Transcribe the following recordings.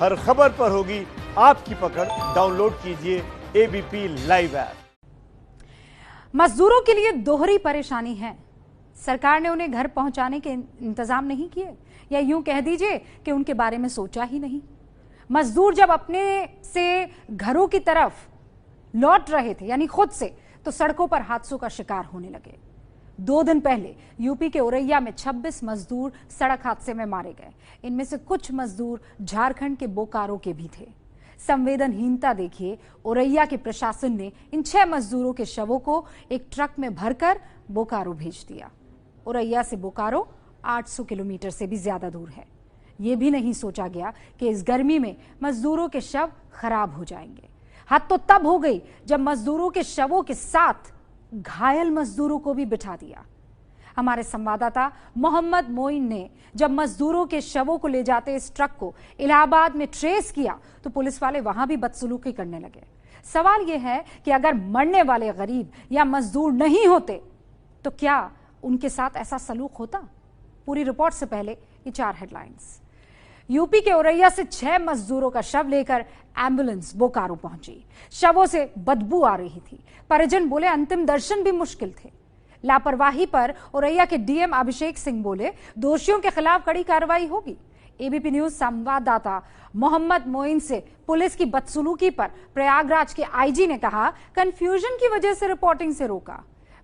हर खबर पर होगी आपकी पकड़। डाउनलोड कीजिए एबीपी लाइव ऐप। मजदूरों के लिए दोहरी परेशानी है। सरकार ने उन्हें घर पहुंचाने के इंतजाम नहीं किए, या यूं कह दीजिए कि उनके बारे में सोचा ही नहीं। मजदूर जब अपने से घरों की तरफ लौट रहे थे, यानी खुद से, तो सड़कों पर हादसों का शिकार होने लगे। 2 दिन पहले यूपी के औरैया में 26 मजदूर सड़क हादसे में मारे गए। इनमें से कुछ मजदूर झारखंड के बोकारो के भी थे। संवेदनहीनता देखिए, औरैया के प्रशासन ने इन 6 मजदूरों के शवों को एक ट्रक में भरकर बोकारो भेज दिया। औरैया से बोकारो 800 किलोमीटर से भी ज्यादा दूर है। ये भी नहीं सोचा गया कि इस गर्मी में मजदूरों के शव खराब हो जाएंगे। हद तो तब हो गई जब मजदूरों के शवों के साथ घायल मजदूरों को भी बिठा दिया। हमारे संवाददाता मोहम्मद मोइन ने जब मजदूरों के शवों को ले जाते इस ट्रक को इलाहाबाद में ट्रेस किया, तो पुलिस वाले वहां भी बदसलूकी करने लगे। सवाल यह है कि अगर मरने वाले गरीब या मजदूर नहीं होते तो क्या उनके साथ ऐसा सलूक होता? पूरी रिपोर्ट से पहले ये 4 हेडलाइंस। यूपी के औरैया से 6 मजदूरों का शव लेकर एम्बुलेंस बोकारो पहुंची। शवों से बदबू आ रही थी। परिजन बोले अंतिम दर्शन भी मुश्किल थे। लापरवाही पर औरैया के डीएम अभिषेक सिंह बोले दोषियों के खिलाफ कड़ी कार्रवाई होगी। एबीपी न्यूज संवाददाता मोहम्मद मोइन से पुलिस की बदसलूकी पर प्रयागराज के आईजी ने कहा कंफ्यूजन की वजह से रिपोर्टिंग से रोका।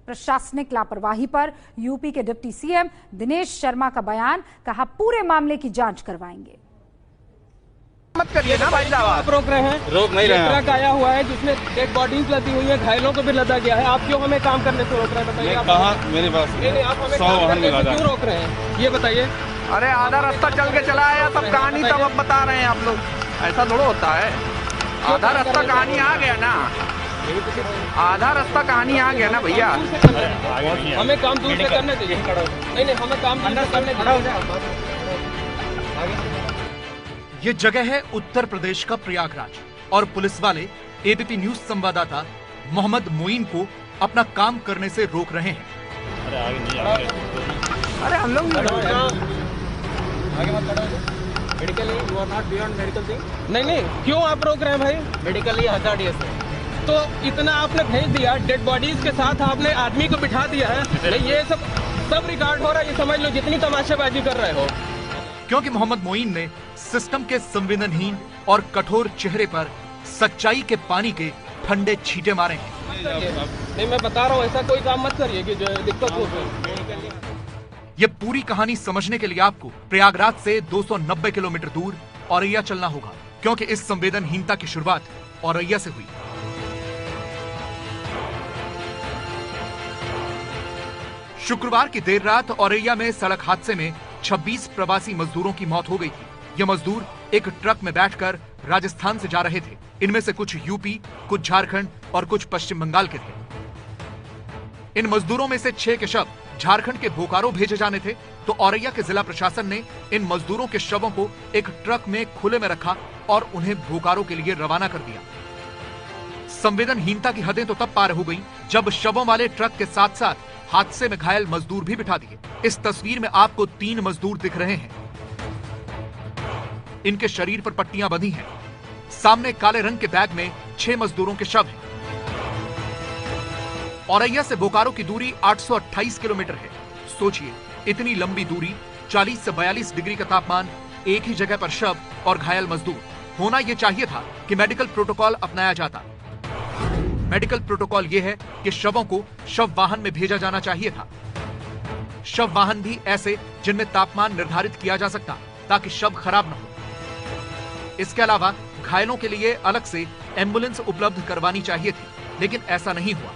प्रशासनिक लापरवाही पर यूपी के डिप्टी सीएम दिनेश शर्मा का बयान, कहा पूरे मामले की जांच करवाएंगे। मत करिए ना भाई साहब, आप रोक रहे हैं। रोक नहीं रहे हैं। ट्रक आया हुआ है जिसमें डेड बॉडीज लदी हुई है, घायलों को भी लदा गया है। आप क्यों हमें काम करने से रोक रहे हैं? बताइए। कहाँ मेरे पास नहीं, आप हमें काम करने से क्यों रोक रहे हैं, ये बताइए। अरे आधा रास्ता चल के चला आया, सब कहानी तब अब बता रहे हैं आप लोग। ऐसा थोड़ा होता है। आधा रास्ता कहानी आ गया ना, आधा रास्ता कहानी आ गया ना भैया। हमें काम दूर से करने दीजिए। नहीं, हमें काम दूर से करने दीजिए। ये जगह है उत्तर प्रदेश का प्रयागराज, और पुलिस वाले एबीपी न्यूज संवाददाता मोहम्मद मोइन को अपना काम करने से रोक रहे हैं। अरे हम लोग नहीं, क्यों आप रोक रहे हैं भाई? मेडिकली हजार्डियस है। तो इतना आपने भेज दिया, डेड बॉडीज के साथ आपने आदमी को बिठा दिया है। नहीं, ये सब रिकॉर्ड हो रहा है, ये समझ लो जितनी तमाशाबाजी कर रहे हो। क्योंकि मोहम्मद मोइन ने सिस्टम के संवेदनहीन और कठोर चेहरे पर सच्चाई के पानी के ठंडे छींटे मारे हैं। नहीं, मैं बता रहा हूँ, ऐसा कोई काम मत करिए कि जो दिक्कत हो। ये पूरी कहानी समझने के लिए आपको प्रयागराज से 290 किलोमीटर दूर औरैया चलना होगा, क्योंकि इस संवेदनहीनता की शुरुआत औरैया से हुई। शुक्रवार की देर रात औरैया में सड़क हादसे में 26 प्रवासी मजदूरों की मौत हो गई थी। ये मजदूर एक ट्रक में बैठकर राजस्थान से जा रहे थे। इनमें से कुछ यूपी, कुछ झारखंड और कुछ पश्चिम बंगाल के थे। इन मजदूरों में से 6 के शव झारखंड के बोकारो भेजे जाने थे, तो औरैया के जिला प्रशासन ने इन मजदूरों के शवों को एक ट्रक में खुले में रखा और उन्हें बोकारो के लिए रवाना कर दिया। संवेदनहीनता की हदें तो तब पार हो गई जब शवों वाले ट्रक के साथ साथ हादसे में घायल मजदूर भी बिठा दिए। इस तस्वीर में आपको 3 मजदूर दिख रहे हैं। इनके शरीर पर पट्टियां बंधी हैं। सामने काले रंग के बैग में 6 मजदूरों के शव हैं। औरैया से बोकारो की दूरी 828 किलोमीटर है। सोचिए, इतनी लंबी दूरी, 40 से 42 डिग्री का तापमान, एक ही जगह पर शव और घायल मजदूर। होना यह चाहिए था कि मेडिकल प्रोटोकॉल अपनाया जाता। मेडिकल प्रोटोकॉल यह है कि शवों को शव वाहन में भेजा जाना चाहिए था। शव वाहन भी ऐसे जिनमें तापमान निर्धारित किया जा सकता, ताकि शव खराब न हो। इसके अलावा घायलों के लिए अलग से एम्बुलेंस उपलब्ध करवानी चाहिए थी, लेकिन ऐसा नहीं हुआ।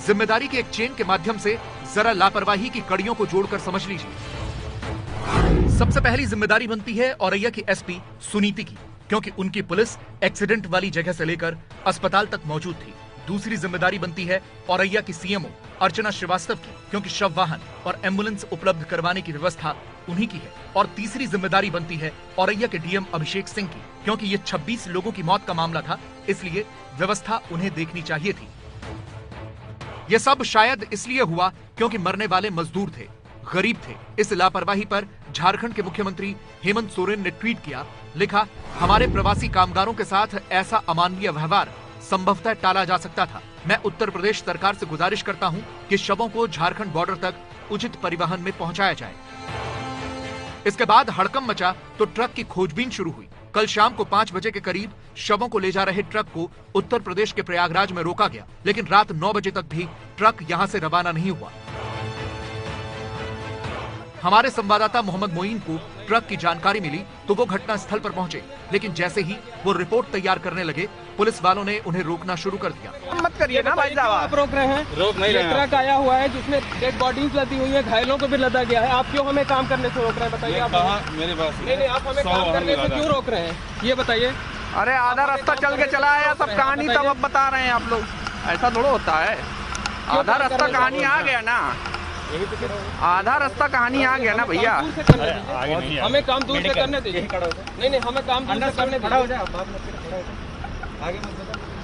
जिम्मेदारी के एक चेन के माध्यम से जरा लापरवाही की कड़ियों को जोड़कर समझ लीजिए। सबसे पहली जिम्मेदारी बनती है औरैया की एसपी सुनीति की, क्योंकि उनकी पुलिस एक्सीडेंट वाली जगह से लेकर अस्पताल तक मौजूद थी। दूसरी जिम्मेदारी बनती है औरैया की सीएमओ अर्चना श्रीवास्तव की, क्योंकि शव वाहन और एम्बुलेंस उपलब्ध करवाने की व्यवस्था उन्हीं की है। और तीसरी जिम्मेदारी बनती है औरैया के डीएम अभिषेक सिंह की, क्योंकि ये 26 लोगों की मौत का मामला था, इसलिए व्यवस्था उन्हें देखनी चाहिए थी। यह सब शायद इसलिए हुआ क्योंकि मरने वाले मजदूर थे। गरीब थे। इस लापरवाही पर झारखंड के मुख्यमंत्री हेमंत सोरेन ने ट्वीट किया, लिखा, हमारे प्रवासी कामगारों के साथ ऐसा अमानवीय व्यवहार संभवतः टाला जा सकता था। मैं उत्तर प्रदेश सरकार से गुजारिश करता हूं कि शवों को झारखंड बॉर्डर तक उचित परिवहन में पहुंचाया जाए। इसके बाद हड़कंप मचा तो ट्रक की खोजबीन शुरू हुई। कल शाम को 5 बजे के करीब शवों को ले जा रहे ट्रक को उत्तर प्रदेश के प्रयागराज में रोका गया, लेकिन रात 9 बजे तक भी ट्रक यहां से रवाना नहीं हुआ। हमारे संवाददाता मोहम्मद मोइन को ट्रक की जानकारी मिली तो वो घटना स्थल पर पहुंचे, लेकिन जैसे ही वो रिपोर्ट तैयार करने लगे, पुलिस वालों ने उन्हें रोकना शुरू कर दिया। मत करिए ना भाई साहब, आप रोक रहे हैं। रोक नहीं रहे हैं। ट्रक आया हुआ है जिसमें डेड बॉडीज लदी हुई है, घायलों को भी लदा गया है। आप क्यों हमें काम करने से रोक रहे हैं, बताइए आप। मेरे पास नहीं, आप हमें काम करने से क्यों रोक रहे हैं, ये बताइए। अरे आधा रास्ता चल के चला आया, सब कहानी तब अब बता रहे हैं आप लोग। ऐसा थोड़ा होता है, आधा रास्ता कहानी आ गया ना, आधा रास्ता कहानी आ गया ना भैया। हमें काम दूर से करने दीजिए। नहीं, हमें काम दूर से करने दीजिए।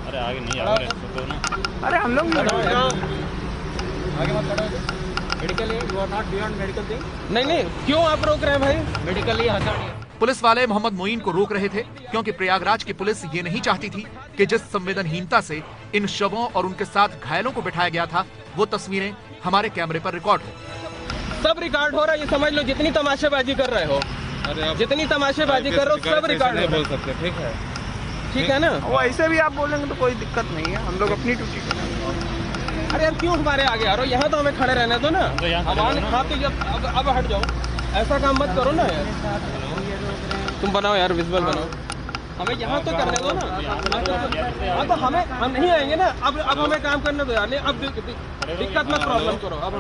अरे आगे नहीं आ रहे ना। अरे हम लोग नहीं, क्यों आप रोक रहे हैं भाई? मेडिकली पुलिस वाले मोहम्मद मोइन को रोक रहे थे क्योंकि प्रयागराज की पुलिस ये नहीं चाहती थी कि जिस संवेदनहीनता से इन शवों और उनके साथ घायलों को बिठाया गया था, वो तस्वीरें हमारे कैमरे पर रिकॉर्ड हो। सब रिकॉर्ड हो रहा है, ये समझ लो। जितनी तमाशेबाजी कर रहे हो, जितनी तमाशेबाजी कर रहे हो, सब रिकॉर्ड हो। बोल सकते, ठीक है ना। वो ऐसे भी आप बोलेंगे तो कोई दिक्कत नहीं है, हम लोग अपनी ड्यूटी करेंगे। अरे यार क्यों हमारे आगे आ रहे हो? यहाँ तो हमें खड़े रहने दो ना। अब हट जाओ, ऐसा काम मत करो ना यार। तुम बनाओ यार, विजुअल बनाओ, हमें यहाँ तो करने दो ना। हाँ तो हम नहीं आएंगे ना। अब हमें काम करने दो यार। नहीं, अब दिक्कत मत प्रॉब्लम करो। अब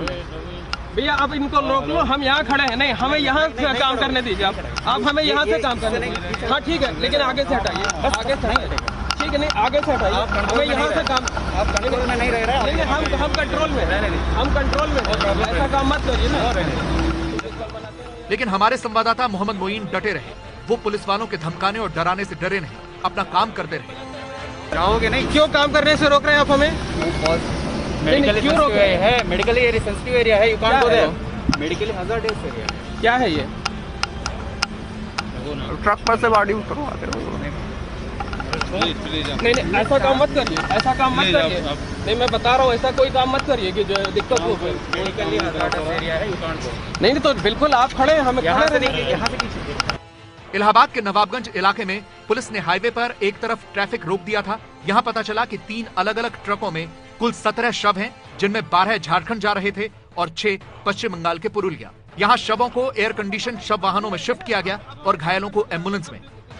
भैया अब इनको रोक लो, हम यहाँ खड़े हैं। नहीं, हमें यहाँ से काम करने दीजिए। आप हमें यहाँ से काम करने दीजिए। हाँ ठीक है, लेकिन आगे से हटाइए, आगे से हटाइए। ठीक है, नहीं आगे से हटाइए, हमें यहाँ से काम। आप कंट्रोल में नहीं रह रहे। नहीं, हम कंट्रोल में, हम कंट्रोल में। ऐसा काम मत करिए ना। लेकिन हमारे संवाददाता मोहम्मद मोइन डटे रहे। वो पुलिस वालों के धमकाने और डराने से डरे नहीं, अपना काम करते रहे। जाओगे नहीं? क्यों काम करने से रोक रहे हैं आप हमें? मेडिकली क्यों रोक रहे है? मेडिकली एरिया सेंसिटिव एरिया है, you can't go there. Medically hazardous area. क्या है ये? ट्रक पर से बॉडी उतरवाते रहो। नहीं, ऐसा काम मत करिए, ऐसा काम मत करिए। नहीं, मैं बता रहा हूँ, ऐसा कोई काम मत करिए कि जो दिक्कत हो। मेडिकली हैजार्डस एरिया है, यू कांट गो। नहीं, तो बिल्कुल आप खड़े हैं, हमें यहाँ खड़े से रहने नहीं, यहाँ से पीछे। इलाहाबाद के नवाबगंज इलाके में पुलिस ने हाईवे पर एक तरफ ट्रैफिक रोक दिया था। यहाँ पता चला कि 3 अलग-अलग ट्रकों में कुल 17 शव हैं, जिनमें 12 झारखंड जा रहे थे और 6 पश्चिम बंगाल के पुरुलिया। यहाँ शवों को एयर कंडीशन शव वाहनों में शिफ्ट किया गया और घायलों को एम्बुलेंस में।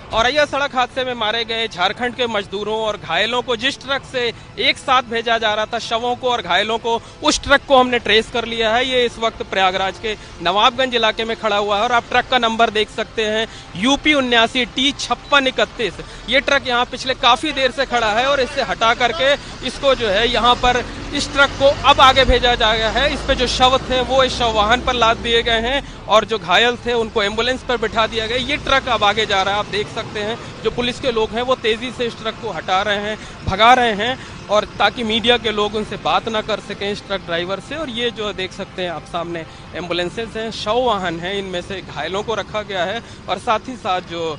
औरैया सड़क हादसे में मारे गए झारखंड के मजदूरों और घायलों को जिस ट्रक से एक साथ भेजा जा रहा था, शवों को और घायलों को, उस ट्रक को हमने ट्रेस कर लिया है। ये इस वक्त प्रयागराज के नवाबगंज इलाके में खड़ा हुआ है और आप ट्रक का नंबर देख सकते हैं, UP 79 T5631। ये ट्रक यहाँ पिछले काफी देर से खड़ा है और इससे हटा करके इसको जो है यहाँ पर इस ट्रक को अब आगे भेजा जा गया है। इस पे जो शव थे वो इस शव वाहन पर लाद दिए गए हैं और जो घायल थे उनको एम्बुलेंस पर बिठा दिया गया। ये ट्रक अब आगे जा रहा है, आप देख सकते हैं। जो पुलिस के लोग हैं वो तेजी से इस ट्रक को हटा रहे हैं, भगा रहे हैं, और ताकि मीडिया के लोग उनसे बात ना कर सकें इस ट्रक ड्राइवर से। और ये जो देख सकते हैं आप सामने एम्बुलेंसेज हैं, शव वाहन हैं, इनमें से घायलों को रखा गया है और साथ ही साथ जो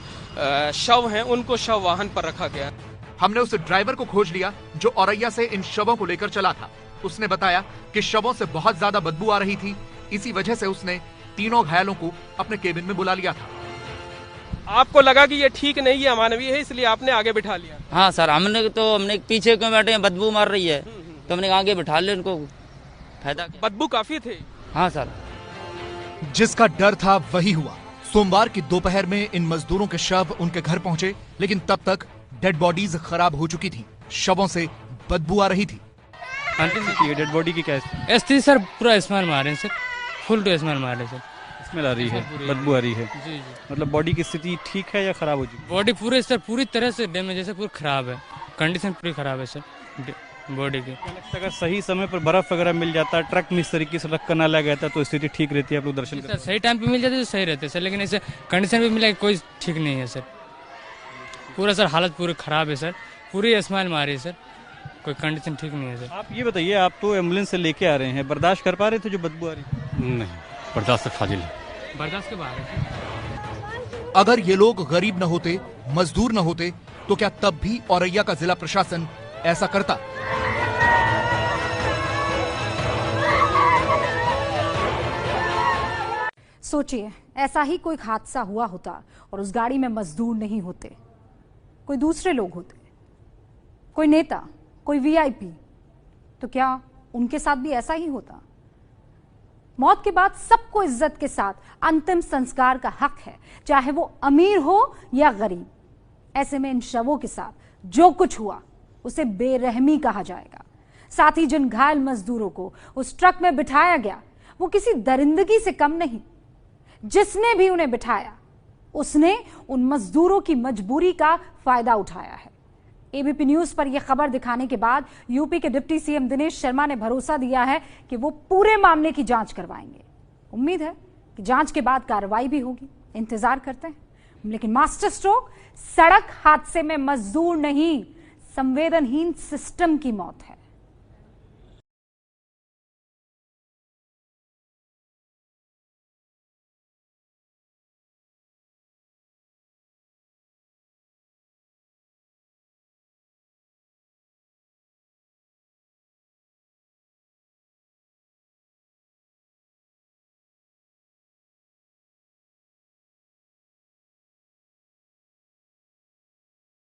शव हैं उनको शव वाहन पर रखा गया है। हमने उस ड्राइवर को खोज लिया जो औरैया से इन शवों को लेकर चला था। उसने बताया कि शवों से बहुत ज्यादा बदबू आ रही थी, इसी वजह से उसने तीनों घायलों को अपने केबिन में बुला लिया था। आपको लगा कि ये ठीक नहीं है, अमानवीय है, इसलिए आपने आगे बिठा लिया? हाँ सर, हमने पीछे क्यों बैठे हैं, बदबू मार रही है तो हमने आगे बिठा लिया, उनको फायदा क्या? बदबू काफी थी। हाँ सर। जिसका डर था वही हुआ। सोमवार की दोपहर में इन मजदूरों के शव उनके घर पहुंचे, लेकिन तब तक डेड बॉडीज खराब हो चुकी थी, शवों से बदबू आ रही थी। डेड बॉडी की क्या स्थिति सर? पूरा स्मेल मारे सर, फुल टू स्मेल मारे सर। स्मेल आ रही है, बदबू आ रही है। जी जी। मतलब बॉडी की स्थिति ठीक है या खराब हो चुकी है? बॉडी पूरे सर पूरी तरह से डैमेज है सर, पूरी खराब है, कंडीशन पूरी खराब है सर बॉडी की। अगर सही समय पर बर्फ वगैरह मिल जाता, ट्रक में इस तरीके से रख कर ना लगा गया था तो स्थिति ठीक रहती है, आप लोग दर्शन सर सही टाइम पे मिल जाते तो सही रहते सर, लेकिन ऐसे कंडीशन पे मिला कोई ठीक नहीं है सर। पूरा सर हालत पूरी खराब है सर, पूरी स्माइल मारी है सर, कोई कंडीशन ठीक नहीं है सर। आप ये बताइए, आप तो एम्बुलेंस से लेके आ रहे हैं, बर्दाश्त कर पा रहे थे जो बदबू आ रही? नहीं, बर्दाश्त से फाजिल है, बर्दाश्त के बाहर है। अगर ये लोग गरीब न होते, मजदूर न होते, तो क्या तब भी औरैया का जिला प्रशासन ऐसा करता? सोचिए, ऐसा ही कोई हादसा हुआ होता और उस गाड़ी में मजदूर नहीं होते, कोई दूसरे लोग होते, कोई नेता, कोई वीआईपी, तो क्या उनके साथ भी ऐसा ही होता? मौत के बाद सबको इज्जत के साथ अंतिम संस्कार का हक है, चाहे वो अमीर हो या गरीब। ऐसे में इन शवों के साथ जो कुछ हुआ उसे बेरहमी कहा जाएगा। साथ ही जिन घायल मजदूरों को उस ट्रक में बिठाया गया वो किसी दरिंदगी से कम नहीं। जिसने भी उन्हें बिठाया उसने उन मजदूरों की मजबूरी का फायदा उठाया है। एबीपी न्यूज पर यह खबर दिखाने के बाद यूपी के डिप्टी सीएम दिनेश शर्मा ने भरोसा दिया है कि वो पूरे मामले की जांच करवाएंगे। उम्मीद है कि जांच के बाद कार्रवाई भी होगी, इंतजार करते हैं। लेकिन मास्टर स्ट्रोक, सड़क हादसे में मजदूर नहीं, संवेदनहीन सिस्टम की मौत है।